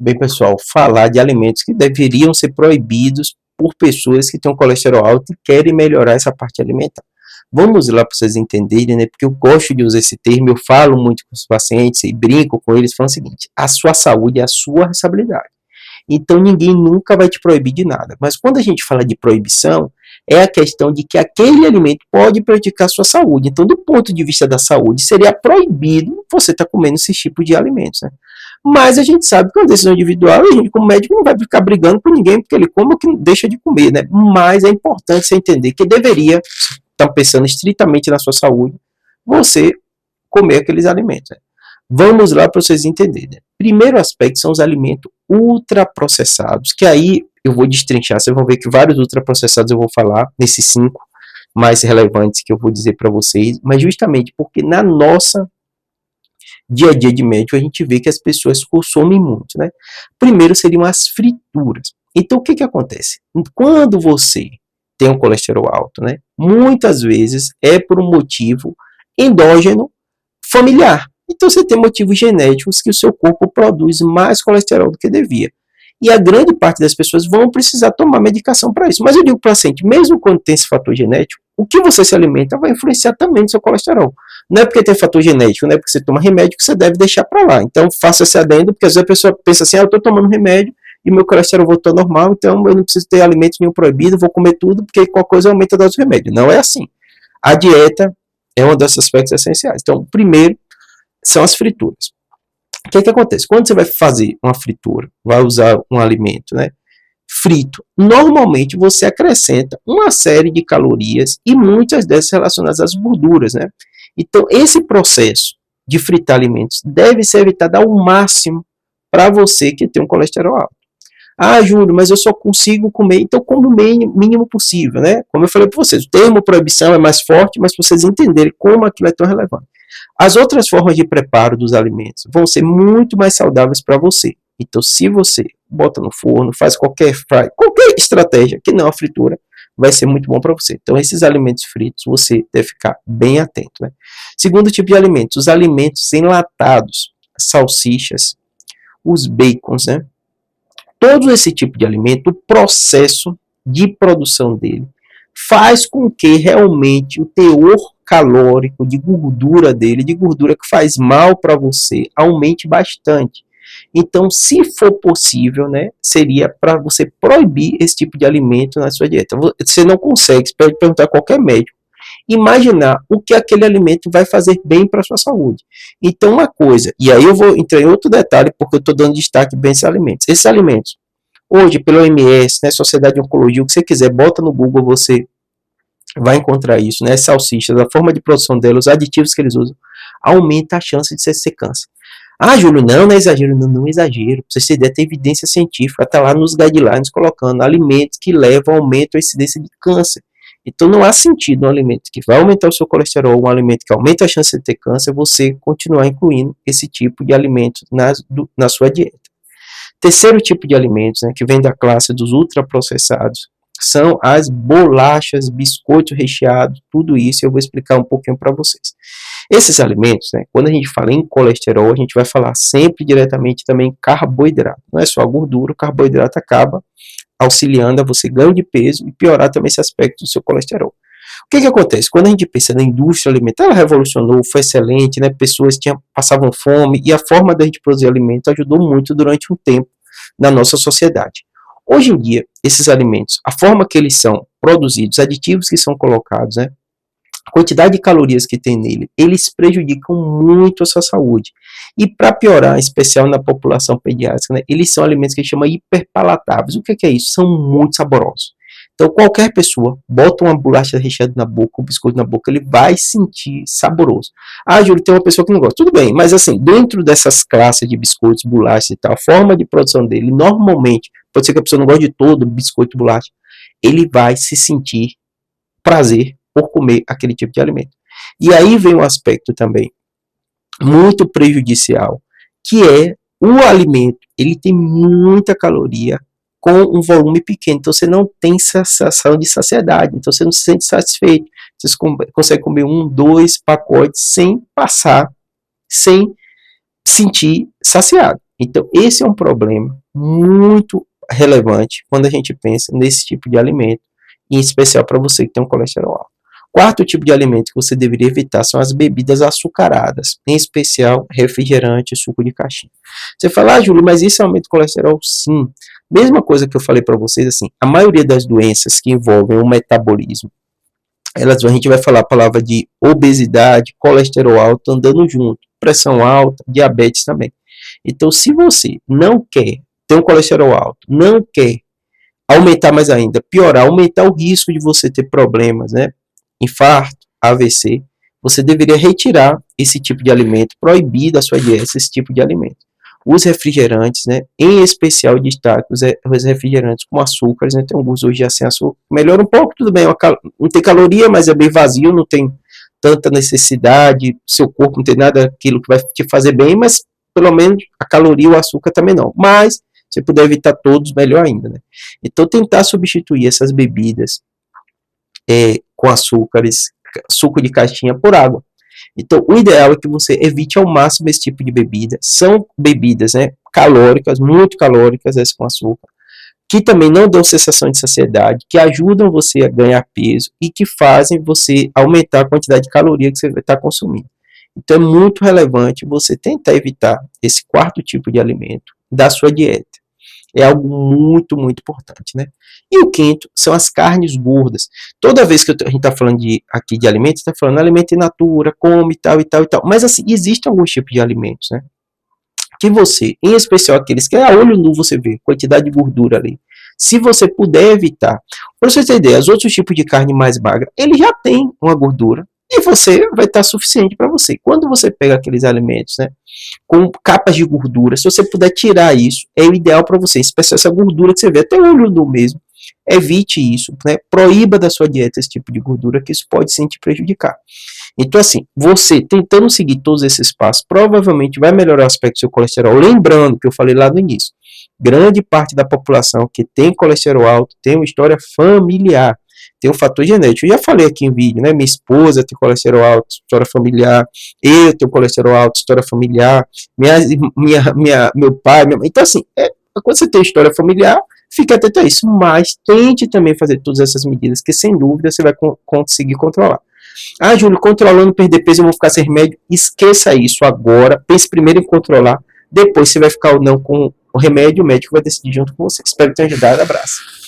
Bem, pessoal, falar de alimentos que deveriam ser proibidos por pessoas que têm um colesterol alto e querem melhorar essa parte alimentar. Vamos lá para vocês entenderem, né? Porque eu gosto de usar esse termo, eu falo muito com os pacientes e brinco com eles, falando o seguinte: a sua saúde é a sua responsabilidade. Então ninguém nunca vai te proibir de nada. Mas quando a gente fala de proibição, é a questão de que aquele alimento pode prejudicar a sua saúde. Então, do ponto de vista da saúde, seria proibido você estar comendo esse tipo de alimentos, né? Mas a gente sabe que é uma decisão individual e a gente, como médico, não vai ficar brigando com ninguém porque ele come ou que deixa de comer, né? Mas é importante você entender que deveria, estar pensando estritamente na sua saúde, você comer aqueles alimentos, né? Vamos lá para vocês entenderem, né? Primeiro aspecto são os alimentos ultraprocessados, que aí eu vou destrinchar, vocês vão ver que vários ultraprocessados eu vou falar, nesses 5 mais relevantes que eu vou dizer para vocês, mas justamente porque na nossa dia a dia de médico, a gente vê que as pessoas consomem muito, né? Primeiro seriam as frituras. Então, o que que acontece? Quando você tem um colesterol alto, né? Muitas vezes é por um motivo endógeno familiar. Então, você tem motivos genéticos que o seu corpo produz mais colesterol do que devia. E a grande parte das pessoas vão precisar tomar medicação para isso. Mas eu digo para o paciente, mesmo quando tem esse fator genético, o que você se alimenta vai influenciar também no seu colesterol. Não é porque tem fator genético, não é porque você toma remédio que você deve deixar para lá. Então, faça esse adendo, porque às vezes a pessoa pensa assim, eu estou tomando remédio e meu colesterol voltou normal, então eu não preciso ter alimento nenhum proibido, vou comer tudo, porque qualquer coisa aumenta a dose do remédio. Não é assim. A dieta é um dos aspectos essenciais. Então, primeiro, são as frituras. O que acontece? Quando você vai fazer uma fritura, vai usar um alimento, né, frito, normalmente você acrescenta uma série de calorias e muitas dessas relacionadas às gorduras, né? Então, esse processo de fritar alimentos deve ser evitado ao máximo para você que tem um colesterol alto. Ah, Júlio, mas eu só consigo comer, então come o mínimo possível, né? Como eu falei para vocês, o termo proibição é mais forte, mas para vocês entenderem como aquilo é tão relevante. As outras formas de preparo dos alimentos vão ser muito mais saudáveis para você. Então, se você bota no forno, faz qualquer estratégia que não a fritura, vai ser muito bom para você. Então, esses alimentos fritos, você deve ficar bem atento, né? Segundo tipo de alimentos, os alimentos enlatados, salsichas, os bacons, né? Todo esse tipo de alimento, o processo de produção dele faz com que realmente o teor calórico de gordura dele, de gordura que faz mal para você, aumente bastante. Então, se for possível, né, seria para você proibir esse tipo de alimento na sua dieta. Você não consegue, você pode perguntar a qualquer médico, imaginar o que aquele alimento vai fazer bem para a sua saúde. Então, uma coisa, e aí eu vou entrar em outro detalhe, porque eu estou dando destaque bem a esses alimentos. Esses alimentos, hoje, pelo OMS, né, Sociedade de Oncologia, o que você quiser, bota no Google, você vai encontrar isso, né? Salsichas, a forma de produção delas, os aditivos que eles usam, aumenta a chance de ser câncer. Ah, Júlio, não é exagero. Não é exagero. Pra você ter ideia, tem evidência científica, está lá nos guidelines colocando alimentos que levam ao aumento da incidência de câncer. Então não há sentido um alimento que vai aumentar o seu colesterol, um alimento que aumenta a chance de ter câncer, você continuar incluindo esse tipo de alimento na sua dieta. Terceiro tipo de alimentos, né, que vem da classe dos ultraprocessados, são as bolachas, biscoitos recheados, tudo isso eu vou explicar um pouquinho para vocês. Esses alimentos, né, quando a gente fala em colesterol, a gente vai falar sempre diretamente também em carboidrato. Não é só a gordura, o carboidrato acaba auxiliando a você ganho de peso e piorar também esse aspecto do seu colesterol. O que acontece? Quando a gente pensa na indústria alimentar, ela revolucionou, foi excelente, né? Pessoas passavam fome e a forma da gente produzir alimentos ajudou muito durante um tempo na nossa sociedade. Hoje em dia, esses alimentos, a forma que eles são produzidos, aditivos que são colocados, né? A quantidade de calorias que tem nele, eles prejudicam muito a sua saúde. E para piorar, em especial na população pediátrica, né, eles são alimentos que a gente chama hiperpalatáveis. O que é isso? São muito saborosos. Então, qualquer pessoa bota uma bolacha recheada na boca, um biscoito na boca, ele vai sentir saboroso. Ah, Júlio, tem uma pessoa que não gosta. Tudo bem, mas assim, dentro dessas classes de biscoitos, bolachas e tal, a forma de produção dele, normalmente, pode ser que a pessoa não goste de todo biscoito, bolacha, ele vai se sentir prazer por comer aquele tipo de alimento. E aí vem um aspecto também muito prejudicial, que é o alimento, ele tem muita caloria com um volume pequeno, então você não tem sensação de saciedade, então você não se sente satisfeito, você consegue comer 1, 2 pacotes sem sentir saciado. Então, esse é um problema muito relevante quando a gente pensa nesse tipo de alimento, em especial para você que tem um colesterol alto. Quarto tipo de alimento que você deveria evitar são as bebidas açucaradas, em especial refrigerante e suco de caixinha. Você fala, Júlio, mas isso aumenta o colesterol? Sim. Mesma coisa que eu falei para vocês, assim, a maioria das doenças que envolvem o metabolismo, a gente vai falar a palavra de obesidade, colesterol alto andando junto, pressão alta, diabetes também. Então, se você não quer ter um colesterol alto, não quer aumentar mais ainda, piorar, aumentar o risco de você ter problemas, né? Infarto, AVC, você deveria retirar esse tipo de alimento, proibir da sua dieta esse tipo de alimento. Os refrigerantes, né? Em especial destaque os refrigerantes com açúcares, né? Tem alguns hoje já sem açúcar, melhora um pouco, tudo bem, não tem caloria, mas é bem vazio, não tem tanta necessidade, seu corpo não tem nada aquilo que vai te fazer bem, mas pelo menos a caloria e o açúcar também não. Mas se puder evitar todos, melhor ainda, né? Então tentar substituir essas bebidas com açúcares, suco de caixinha por água. Então, o ideal é que você evite ao máximo esse tipo de bebida. São bebidas, né, calóricas, muito calóricas, essas com açúcar, que também não dão sensação de saciedade, que ajudam você a ganhar peso e que fazem você aumentar a quantidade de caloria que você vai estar consumindo. Então, é muito relevante você tentar evitar esse quarto tipo de alimento da sua dieta. É algo muito, muito importante, né? E o quinto são as carnes gordas. Toda vez que a gente está falando aqui de alimentos, está falando alimento in natura, come e tal e tal e tal. Mas assim, existem alguns tipos de alimentos, né? Que você, em especial aqueles que a olho nu você vê, quantidade de gordura ali. Se você puder evitar, para você ter ideia, os outros tipos de carne mais magra, ele já tem uma gordura e você vai estar suficiente para você. Quando você pega aqueles alimentos, né, com capas de gordura, se você puder tirar isso, é o ideal para você, especialmente essa gordura que você vê, até o olho nu mesmo. Evite isso, né? Proíba da sua dieta esse tipo de gordura, que isso pode sim te prejudicar. Então, assim, você tentando seguir todos esses passos, provavelmente vai melhorar o aspecto do seu colesterol. Lembrando que eu falei lá no início, grande parte da população que tem colesterol alto tem uma história familiar, tem um fator genético. Eu já falei aqui em vídeo, né? Minha esposa tem colesterol alto, história familiar. Eu tenho colesterol alto, história familiar. Meu pai, minha mãe. Então, assim, quando você tem história familiar, fique atento a isso. Mas tente também fazer todas essas medidas, que sem dúvida você vai conseguir controlar. Júlio, controlando perder peso eu vou ficar sem remédio. Esqueça isso agora. Pense primeiro em controlar. Depois você vai ficar ou não com o remédio, o médico vai decidir junto com você. Espero que tenha ajudado. Abraço.